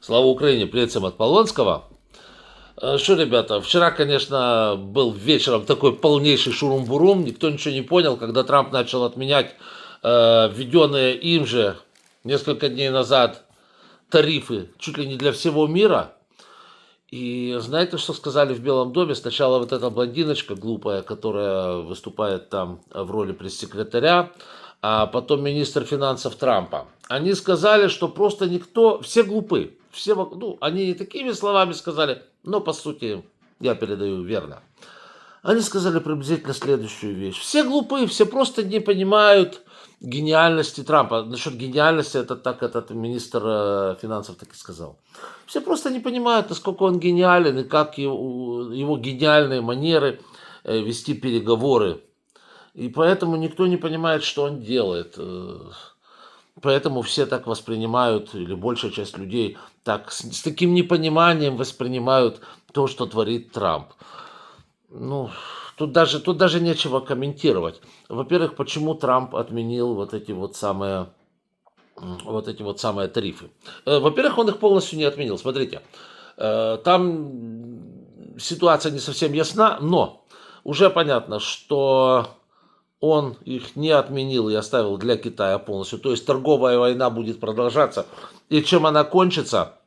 Слава Украине, привет всем от Полонского. Что, ребята, вчера, конечно, был вечером такой полнейший шурум-бурум, никто ничего не понял, когда Трамп начал отменять введенные им же несколько дней назад тарифы чуть ли не для всего мира. И знаете, что сказали в Белом доме? Сначала вот эта блондиночка глупая, которая выступает там в роли пресс-секретаря, а потом министр финансов Трампа. Они сказали, что просто никто, все глупы. Все, ну, они не такими словами сказали, но по сути я передаю верно. Они сказали приблизительно следующую вещь. Все глупы, все просто не понимают гениальности Трампа. Насчет гениальности, это так этот министр финансов так и сказал. Все просто не понимают, насколько он гениален и как его гениальные манеры вести переговоры. И поэтому никто не понимает, что он делает. Поэтому все так воспринимают, или большая часть людей так с таким непониманием воспринимают то, что творит Трамп. Ну, тут даже нечего комментировать. Во-первых, почему Трамп отменил вот эти вот самые тарифы? Во-первых, он их полностью не отменил. Смотрите, там ситуация не совсем ясна, но уже понятно, что он их не отменил и оставил для Китая полностью. То есть торговая война будет продолжаться. И чем она кончится?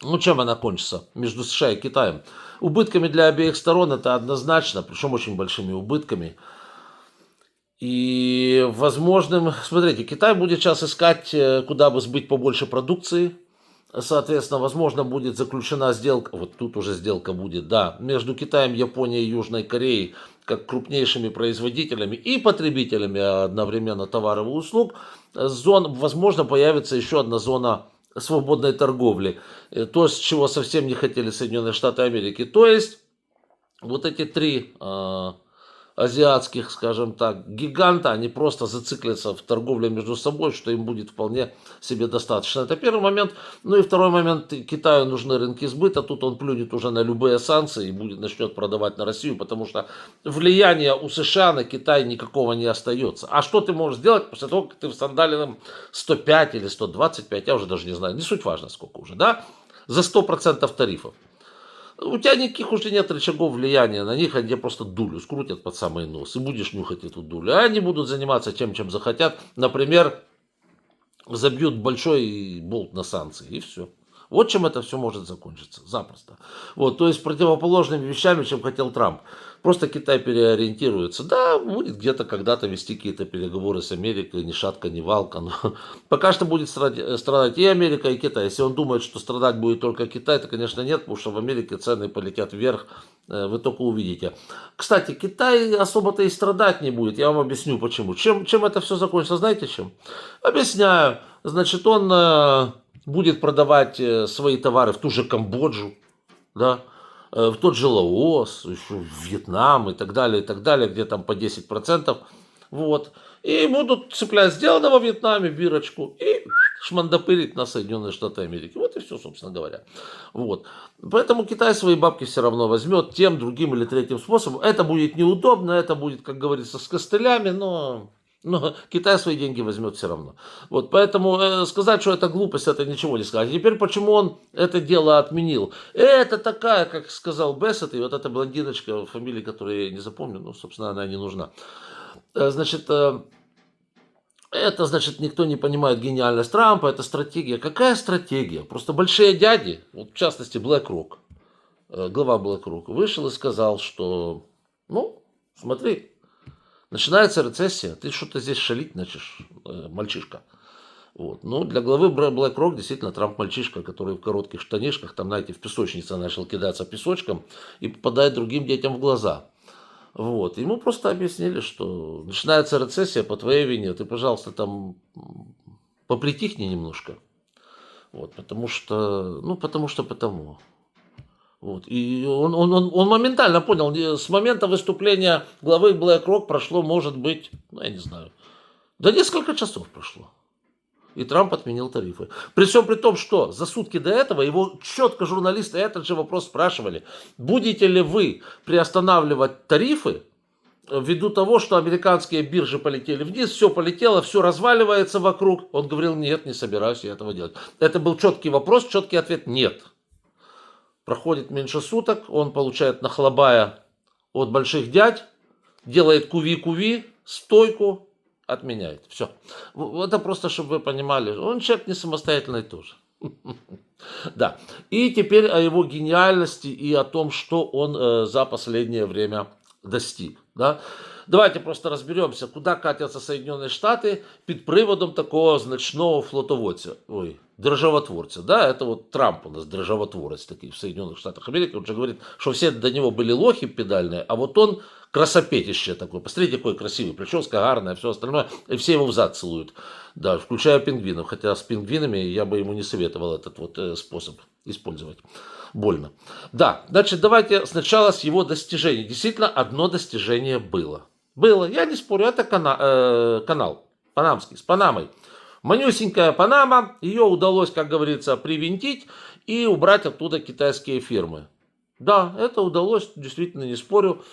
Ну, чем она кончится между США и Китаем? Убытками для обеих сторон, это однозначно, причем очень большими убытками. И возможным, смотрите, Китай будет сейчас искать, куда бы сбыть побольше продукции. Соответственно, возможно, будет заключена сделка, вот тут уже сделка будет, да, между Китаем, Японией и Южной Кореей, как крупнейшими производителями и потребителями одновременно товаров и услуг. Возможно, появится еще одна зона свободной торговли. То, с чего совсем не хотели Соединенные Штаты Америки. То есть, вот эти три азиатских, скажем так, гиганта, они просто зациклятся в торговле между собой, что им будет вполне себе достаточно. Это первый момент. Ну и второй момент, Китаю нужны рынки сбыта, тут он плюнет уже на любые санкции и начнет продавать на Россию, потому что влияния у США на Китай никакого не остается. А что ты можешь сделать после того, как ты в сандалином 105 или 125, я уже даже не знаю, не суть важно сколько уже, да, за 100% тарифов. У тебя никаких уже нет рычагов влияния на них, они тебе просто дулю скрутят под самый нос, и будешь нюхать эту дулю. А они будут заниматься тем, чем захотят. Например, забьют большой болт на санкции, и все. Вот чем это все может закончиться, запросто. Вот, то есть противоположными вещами, чем хотел Трамп. Просто Китай переориентируется. Да, будет где-то когда-то вести какие-то переговоры с Америкой, ни шатка, ни валка. Но пока что будет страдать и Америка, и Китай. Если он думает, что страдать будет только Китай, то, конечно, нет, потому что в Америке цены полетят вверх, вы только увидите. Кстати, Китай особо-то и страдать не будет. Я вам объясню почему. Чем это все закончится, знаете чем? Объясняю. Значит, он будет продавать свои товары в ту же Камбоджу, да, в тот же Лаос, еще в Вьетнам и так далее, где там по 10%. Вот. И будут цеплять сделано во Вьетнаме бирочку и шмандапырить на Соединенные Штаты Америки. Вот и все, собственно говоря. Вот. Поэтому Китай свои бабки все равно возьмет тем, другим или третьим способом. Это будет неудобно, это будет, как говорится, с костылями, но Китай свои деньги возьмет все равно. Вот, поэтому сказать, что это глупость, это ничего не сказать. Теперь, почему он это дело отменил? Это такая, как сказал Бессет, и вот эта блондиночка, фамилии которой я не запомню, ну, собственно, она не нужна. Значит, это значит, никто не понимает гениальность Трампа, это стратегия. Какая стратегия? Просто большие дяди, вот в частности BlackRock, глава BlackRock, вышел и сказал, что, ну, смотри, начинается рецессия, ты что-то здесь шалить начнешь, мальчишка. Вот. Ну, для главы BlackRock действительно Трамп мальчишка, который в коротких штанишках, там, знаете, в песочнице начал кидаться песочком и попадает другим детям в глаза. Вот. Ему просто объяснили, что начинается рецессия по твоей вине, ты, пожалуйста, там попритихни немножко. Вот. Потому. Вот. И он моментально понял, с момента выступления главы BlackRock прошло, может быть, ну, я не знаю, да несколько часов прошло. И Трамп отменил тарифы. При всем при том, что за сутки до этого его четко журналисты этот же вопрос спрашивали. Будете ли вы приостанавливать тарифы, ввиду того, что американские биржи полетели вниз, все полетело, все разваливается вокруг. Он говорил, нет, не собираюсь я этого делать. Это был четкий вопрос, четкий ответ, нет. Проходит меньше суток, он получает нахлобая от больших дядь, делает куви-куви, стойку, отменяет. Все. Это просто, чтобы вы понимали. Он человек не самостоятельный тоже. Да. И теперь о его гениальности и о том, что он за последнее время достиг. Да? Давайте просто разберемся, куда катятся Соединенные Штаты під приводом такого значного флотоводця, державотворца. Да, это вот Трамп у нас державотворец такой в Соединенных Штатах Америки. Он же говорит, что все до него были лохи педальные, а вот он красопетище такой. Посмотрите, какой красивый, прическа гарная, все остальное. И все его в зад целуют. Да, включая пингвинов. Хотя с пингвинами я бы ему не советовал этот вот способ использовать. Больно. Да, значит, давайте сначала с его достижений. Действительно, одно достижение было. Было, я не спорю, это канал панамский, с Панамой. Манюсенькая Панама, ее удалось, как говорится, привинтить и убрать оттуда китайские фирмы. Да, это удалось, действительно, не спорю.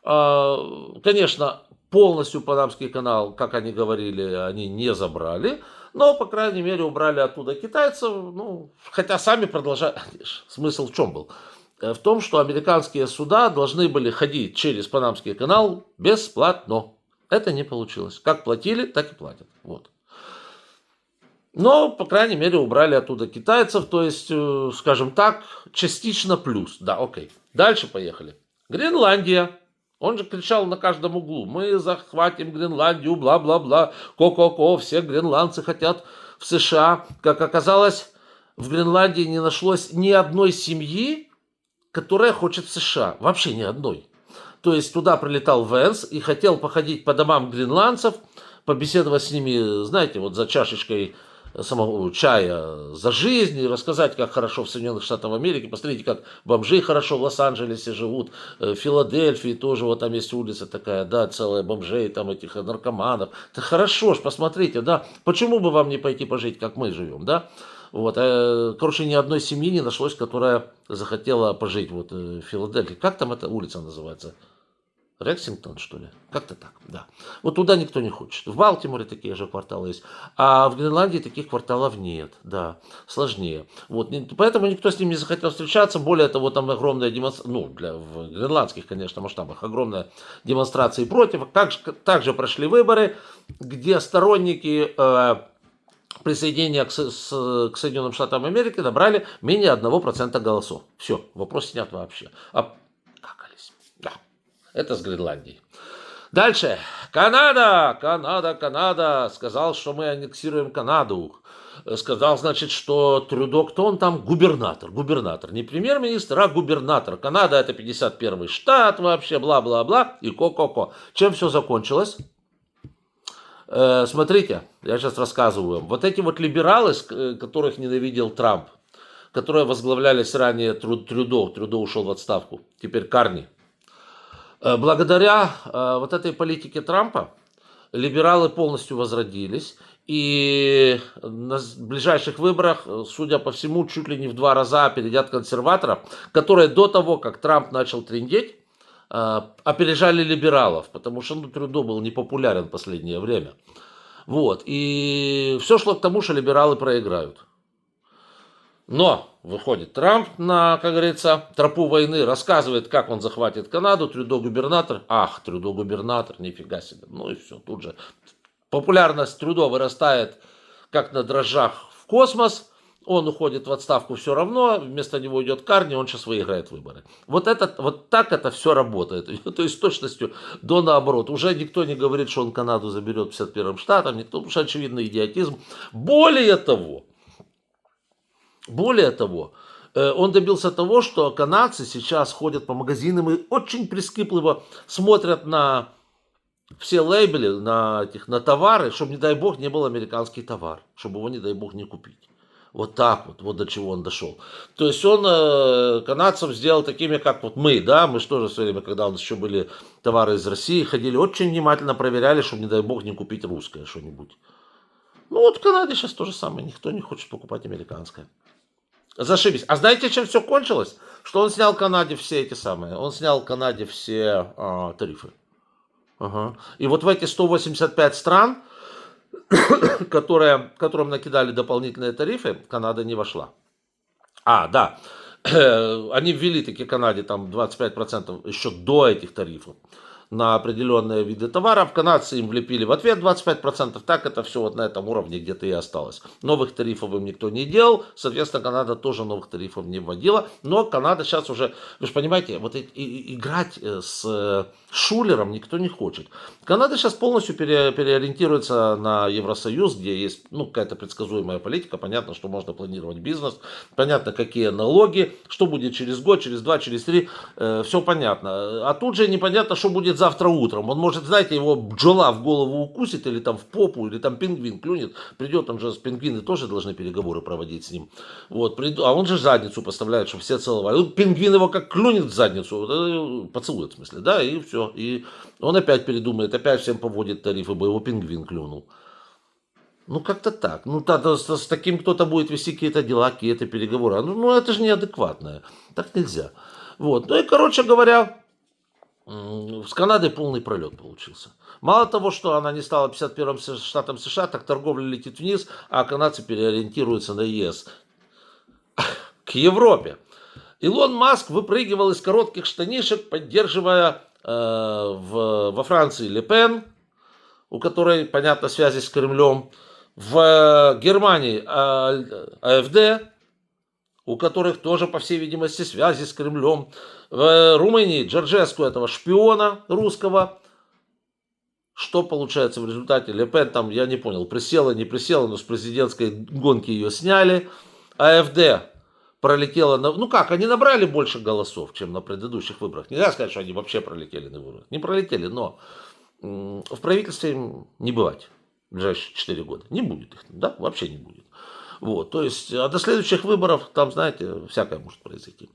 Конечно, полностью Панамский канал, как они говорили, они не забрали. Но, по крайней мере, убрали оттуда китайцев. Ну, хотя сами продолжают. Смысл в чем был? В том, что американские суда должны были ходить через Панамский канал бесплатно. Это не получилось. Как платили, так и платят. Вот. Но, по крайней мере, убрали оттуда китайцев. То есть, скажем так, частично плюс. Да, окей. Дальше поехали. Гренландия. Он же кричал на каждом углу: мы захватим Гренландию, бла-бла-бла, ко-ко-ко, все гренландцы хотят в США. Как оказалось, в Гренландии не нашлось ни одной семьи, которая хочет в США. Вообще ни одной. То есть туда прилетал Венс и хотел походить по домам гренландцев, побеседовать с ними, знаете, вот за чашечкой самого чая за жизнь и рассказать, как хорошо в Соединенных Штатах Америки. Посмотрите, как бомжи хорошо в Лос-Анджелесе живут, в Филадельфии тоже, вот там есть улица такая, да, целая бомжей, там этих наркоманов. Это хорошо ж, посмотрите, да, почему бы вам не пойти пожить, как мы живем, да? Вот, короче, ни одной семьи не нашлось, которая захотела пожить вот в Филадельфии. Как там эта улица называется? Рексингтон, что ли? Как-то так, да. Вот туда никто не хочет. В Балтиморе такие же кварталы есть. А в Гренландии таких кварталов нет, да, сложнее. Вот, поэтому никто с ним не захотел встречаться. Более того, там огромная демонстрация, ну, в гренландских, конечно, масштабах, огромная демонстрация против. Также прошли выборы, где сторонники присоединения к Соединенным Штатам Америки набрали менее 1% голосов. Все, вопрос снят вообще. Обкакались. Да. Это с Гренландией. Дальше. Канада. Сказал, что мы аннексируем Канаду. Сказал, значит, что Трюдо, кто он там? Губернатор. Не премьер-министр, а губернатор. Канада это 51-й штат вообще, бла-бла-бла. И ко-ко-ко. Чем все закончилось? Смотрите, я сейчас рассказываю. Вот эти вот либералы, которых ненавидел Трамп, которые возглавлялись ранее Трюдо ушел в отставку, теперь Карни. Благодаря вот этой политике Трампа либералы полностью возродились. И на ближайших выборах, судя по всему, чуть ли не в 2 раза опередят консерваторов, которые до того, как Трамп начал трындеть, опережали либералов, потому что Трюдо был непопулярен в последнее время. Вот. И все шло к тому, что либералы проиграют. Но выходит Трамп на, как говорится, тропу войны, рассказывает, как он захватит Канаду, Трюдо губернатор. Ах, Трюдо губернатор, нифига себе. Ну и все, тут же популярность Трюдо вырастает как на дрожжах в космос. Он уходит в отставку все равно, вместо него идет Карни, он сейчас выиграет выборы. Вот так это все работает. То есть с точностью до наоборот. Уже никто не говорит, что он Канаду заберет 51-м штатом, никто, потому что очевидно идиотизм. Более того, он добился того, что канадцы сейчас ходят по магазинам и очень прискіпливо смотрят на все лейбли, на товары, чтобы, не дай бог, не был американский товар, чтобы его, не дай бог, не купить. Вот так вот до чего он дошел. То есть он канадцев сделал такими, как вот мы, да, мы же тоже в свое время, когда у нас еще были товары из России, ходили очень внимательно, проверяли, чтобы, не дай бог, не купить русское что-нибудь. Ну вот в Канаде сейчас то же самое, никто не хочет покупать американское. Зашибись. А знаете, чем все кончилось? Что он снял Канаде все тарифы. Ага. И вот в эти 185 стран, которым накидали дополнительные тарифы, Канада не вошла. Да, они ввели таки Канаде там 25% еще до этих тарифов на определенные виды товаров. Канадцы им влепили в ответ 25%. Так это все вот на этом уровне где-то и осталось. Новых тарифов им никто не делал. Соответственно, Канада тоже новых тарифов не вводила. Но Канада сейчас уже, вы же понимаете, вот играть с шулером никто не хочет. Канада сейчас полностью переориентируется на Евросоюз, где есть какая-то предсказуемая политика. Понятно, что можно планировать бизнес. Понятно, какие налоги, что будет через год, через два, через три. Все понятно. А тут же непонятно, что будет завтра утром. Он может, знаете, его бджола в голову укусит, или там в попу, или там пингвин клюнет. Придет, он же, пингвины тоже должны переговоры проводить с ним. Вот, а он же задницу поставляет, чтобы все целовали. Пингвин его как клюнет в задницу, поцелует в смысле, да, и все. И он опять передумает, опять всем поводит тарифы, бы его пингвин клюнул. Как-то так. С таким кто-то будет вести какие-то дела, какие-то переговоры. Это же неадекватное. Так нельзя. Вот. И, короче говоря, с Канадой полный пролет получился. Мало того, что она не стала 51-м штатом США, так торговля летит вниз, а канадцы переориентируются на ЕС. К Европе. Илон Маск выпрыгивал из коротких штанишек, поддерживая во Франции Ле Пен, у которой, понятно, связи с Кремлем. В Германии АФД, у которых тоже, по всей видимости, связи с Кремлем. В Румынии Джорджеску, этого шпиона русского. Что получается в результате? Ле Пен там, я не понял, присела, не присела, но с президентской гонки ее сняли. АФД пролетела, они набрали больше голосов, чем на предыдущих выборах. Нельзя сказать, что они вообще пролетели на выборах. Не пролетели, но в правительстве им не бывать. В ближайшие 4 года. Не будет их, да, вообще не будет. Вот, то есть, до следующих выборов, там, знаете, всякое может произойти.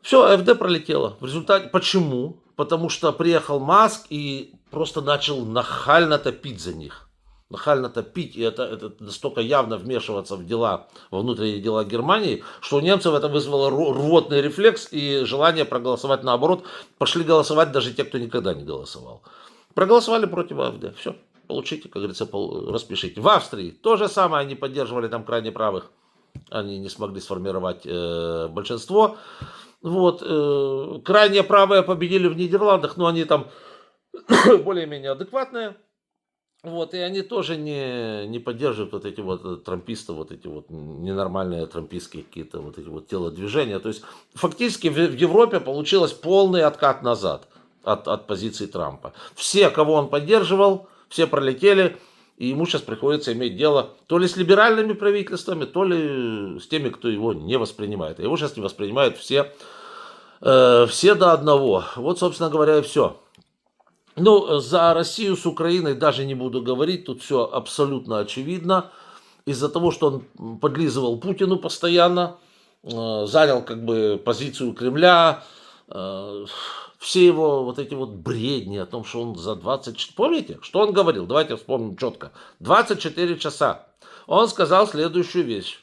Все, АФД пролетело. В результате, почему? Потому что приехал Маск и просто начал нахально топить за них. Нахально топить, и это настолько явно вмешиваться в дела, во внутренние дела Германии, что у немцев это вызвало рвотный рефлекс и желание проголосовать наоборот. Пошли голосовать даже те, кто никогда не голосовал. Проголосовали против АФД. Все. Получите, как говорится, распишите. В Австрии то же самое, они поддерживали там крайне правых, они не смогли сформировать большинство. Вот, крайне правые победили в Нидерландах, но они там более-менее адекватные. Вот, и они тоже не поддерживают вот эти вот трамписты, вот эти вот ненормальные трампистские какие-то вот эти вот телодвижения. То есть фактически в Европе получилось полный откат назад от позиции Трампа. Все, кого он поддерживал, все пролетели, и ему сейчас приходится иметь дело то ли с либеральными правительствами, то ли с теми, кто его не воспринимает. Его сейчас не воспринимают все до одного. Вот, собственно говоря, и все. За Россию с Украиной даже не буду говорить, тут все абсолютно очевидно. Из-за того, что он подлизывал Путину постоянно, занял как бы позицию Кремля, все его вот эти вот бредни о том, что он за 24... Помните, что он говорил? Давайте вспомним четко. 24 часа. Он сказал следующую вещь.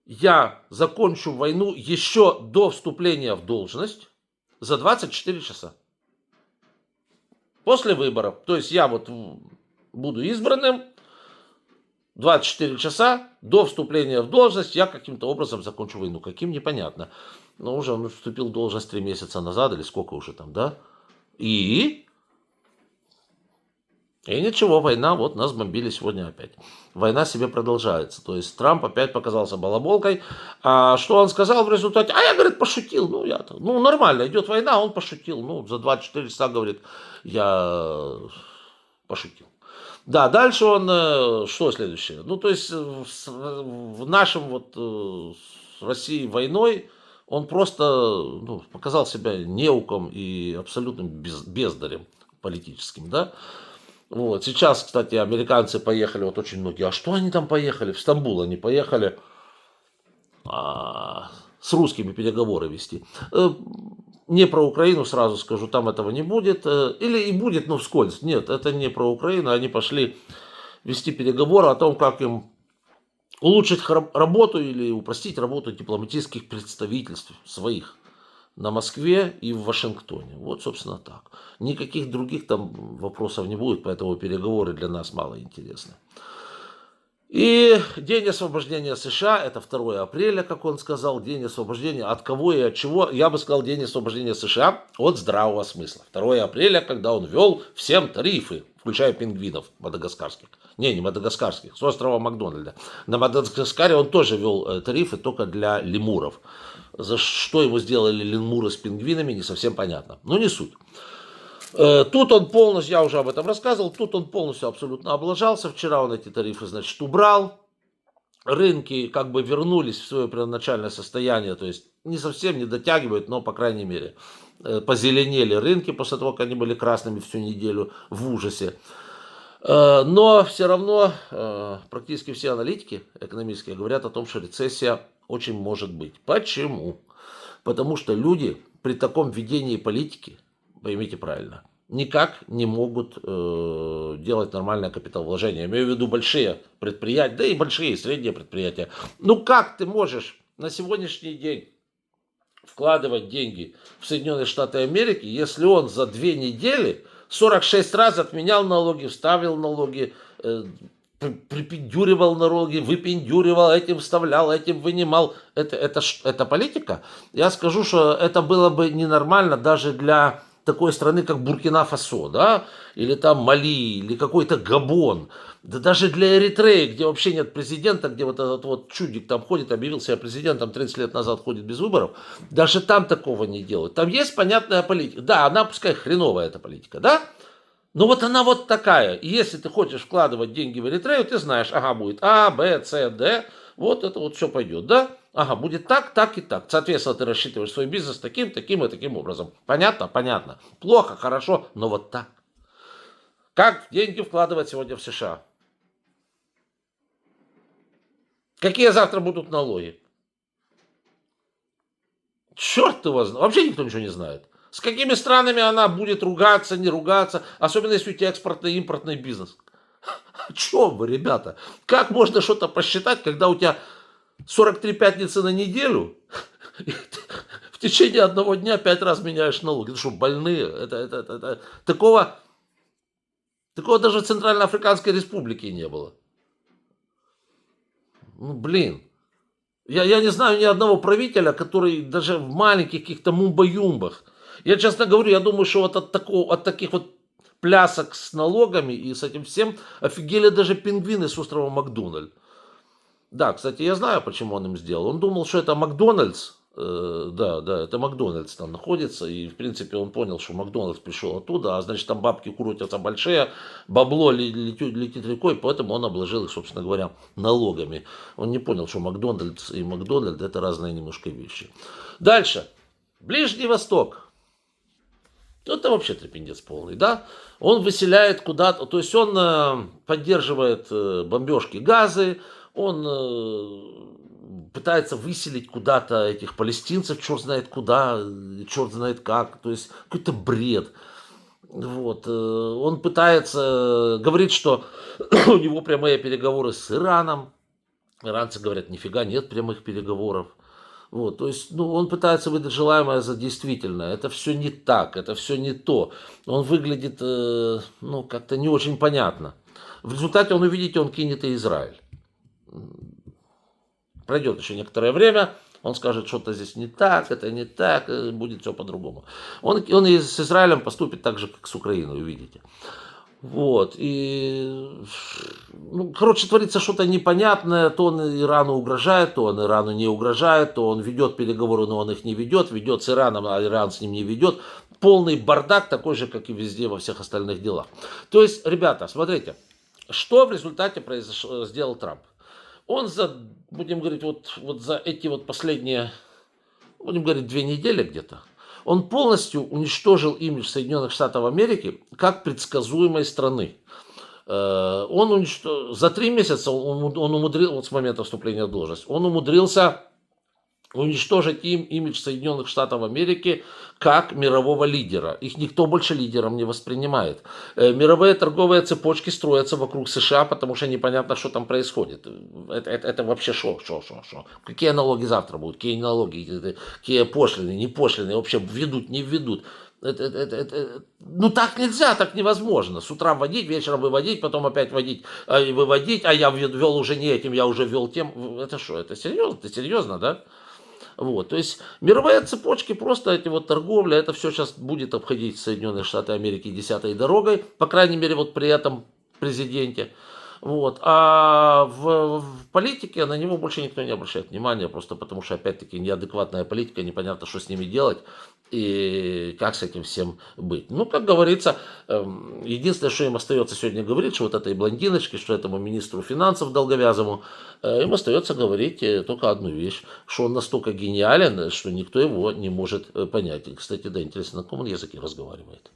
Я закончу войну еще до вступления в должность за 24 часа. После выборов. То есть я вот буду избранным, 24 часа до вступления в должность я каким-то образом закончу войну. Каким, непонятно. Но уже он вступил в должность 3 месяца назад, или сколько уже там, да? И ничего, война, вот нас бомбили сегодня опять. Война себе продолжается. То есть Трамп опять показался балаболкой. А что он сказал в результате? Я, говорит, пошутил. Нормально, идет война, он пошутил. За 24 часа, говорит, я пошутил. Да, дальше он, что следующее? То есть в нашем вот с Россией войной он просто показал себя неуком и абсолютным бездарем политическим, да. Вот. Сейчас, кстати, американцы поехали, вот очень многие. А что они там поехали? В Стамбул они поехали с русскими переговоры вести. Не про Украину, сразу скажу, там этого не будет. Или и будет, но вскользь. Нет, это не про Украину. Они пошли вести переговоры о том, как им улучшить работу или упростить работу дипломатических представительств своих на Москве и в Вашингтоне. Вот, собственно, так. Никаких других там вопросов не будет, поэтому переговоры для нас мало интересны. И день освобождения США, это 2 апреля, как он сказал, день освобождения от кого и от чего? Я бы сказал, день освобождения США от здравого смысла. 2 апреля, когда он ввел всем тарифы, включая пингвинов мадагаскарских. Не мадагаскарских, с острова Макдональда. На Мадагаскаре он тоже ввел тарифы только для лемуров. За что его сделали лемуры с пингвинами, не совсем понятно. Но не суть. Тут он полностью, я уже об этом рассказывал, тут он полностью абсолютно облажался. Вчера он эти тарифы, значит, убрал. Рынки как бы вернулись в свое первоначальное состояние, то есть не совсем не дотягивают, но, по крайней мере, позеленели рынки после того, как они были красными всю неделю в ужасе. Но все равно практически все аналитики экономические говорят о том, что рецессия очень может быть. Почему? Потому что люди при таком ведении политики, поймите правильно, никак не могут делать нормальное капиталовложение. Я имею в виду большие предприятия, да и большие и средние предприятия. Ну как ты можешь на сегодняшний день вкладывать деньги в Соединенные Штаты Америки, если он за 2 недели 46 раз отменял налоги, вставил налоги, припендюривал налоги, выпендюривал, этим вставлял, этим вынимал. Это политика? Я скажу, что это было бы ненормально даже для такой страны, как Буркина-Фасо, да, или там Мали, или какой-то Габон, да даже для Эритреи, где вообще нет президента, где вот этот вот чудик там ходит, объявил себя президентом 30 лет назад, ходит без выборов, даже там такого не делают. Там есть понятная политика. Да, она пускай хреновая эта политика, да, но вот она вот такая. И если ты хочешь вкладывать деньги в Эритрею, ты знаешь, ага, будет А, Б, С, Д, вот это вот все пойдет, да? Ага, будет так, так и так. Соответственно, ты рассчитываешь свой бизнес таким, таким и таким образом. Понятно? Понятно. Плохо, хорошо, но вот так. Как деньги вкладывать сегодня в США? Какие завтра будут налоги? Черт его знает. Вообще никто ничего не знает. С какими странами она будет ругаться, не ругаться, особенно если у тебя экспортный и импортный бизнес. О чем вы, ребята? Как можно что-то посчитать, когда у тебя 43 пятницы на неделю, в течение одного дня 5 раз меняешь налоги? Это что, больные? Такого даже в Центральноафриканской Республике не было. Ну, блин. Я не знаю ни одного правителя, который даже в маленьких каких-то мумба-юмбах. Я честно говорю, я думаю, что вот от таких вот плясок с налогами и с этим всем офигели даже пингвины с острова Макдональд. Да, кстати, я знаю, почему он им сделал. Он думал, что это Макдональдс. Да, это Макдональдс там находится. И, в принципе, он понял, что Макдональдс пришел оттуда, а значит, там бабки крутятся большие, бабло летит рекой, поэтому он обложил их, собственно говоря, налогами. Он не понял, что Макдональдс и Макдональд это разные немножко вещи. Дальше. Ближний Восток. Это вообще трепендец полный, да? Он выселяет куда-то, то есть он поддерживает бомбежки Газы, он пытается выселить куда-то этих палестинцев, черт знает куда, черт знает как, то есть какой-то бред. Вот. Он пытается, говорит, что у него прямые переговоры с Ираном. Иранцы говорят, нифига нет прямых переговоров. Вот, то есть, он пытается выдать желаемое за действительное. Это все не так, это все не то. Он выглядит, как-то не очень понятно. В результате увидите, он кинет и Израиль. Пройдет еще некоторое время, он скажет, что-то здесь не так, это не так, будет все по-другому. Он и с Израилем поступит так же, как с Украиной, увидите. Вот, и, творится что-то непонятное, то он Ирану угрожает, то он Ирану не угрожает, то он ведет переговоры, но он их не ведет с Ираном, а Иран с ним не ведет. Полный бардак, такой же, как и везде во всех остальных делах. То есть, ребята, смотрите, что в результате сделал Трамп. Он будем говорить, вот за эти вот последние, будем говорить, 2 недели где-то, он полностью уничтожил имидж Соединенных Штатов Америки как предсказуемой страны. Он за 3 месяца он умудрился, вот с момента вступления в должность, он умудрился уничтожить им имидж Соединенных Штатов Америки как мирового лидера. Их никто больше лидером не воспринимает. Мировые торговые цепочки строятся вокруг США, потому что непонятно, что там происходит. Это вообще шо. Какие налоги завтра будут, какие налоги, какие пошлины, не пошлины, вообще введут, не введут. Ну так нельзя, так невозможно. С утра вводить, вечером выводить, потом опять вводить, выводить, а я ввел уже не этим, я уже ввел тем. Это что, это серьезно? Это серьезно, да? Вот, то есть мировые цепочки, просто эти вот торговля, это все сейчас будет обходить Соединенные Штаты Америки десятой дорогой, по крайней мере, вот при этом президенте. Вот. А в политике на него больше никто не обращает внимания, просто потому что, опять-таки, неадекватная политика, непонятно, что с ними делать и как с этим всем быть. Ну, как говорится, единственное, что им остается сегодня говорить, что вот этой блондиночке, что этому министру финансов долговязому, им остается говорить только одну вещь, что он настолько гениален, что никто его не может понять. И, кстати, да, интересно, на каком он языке разговаривает.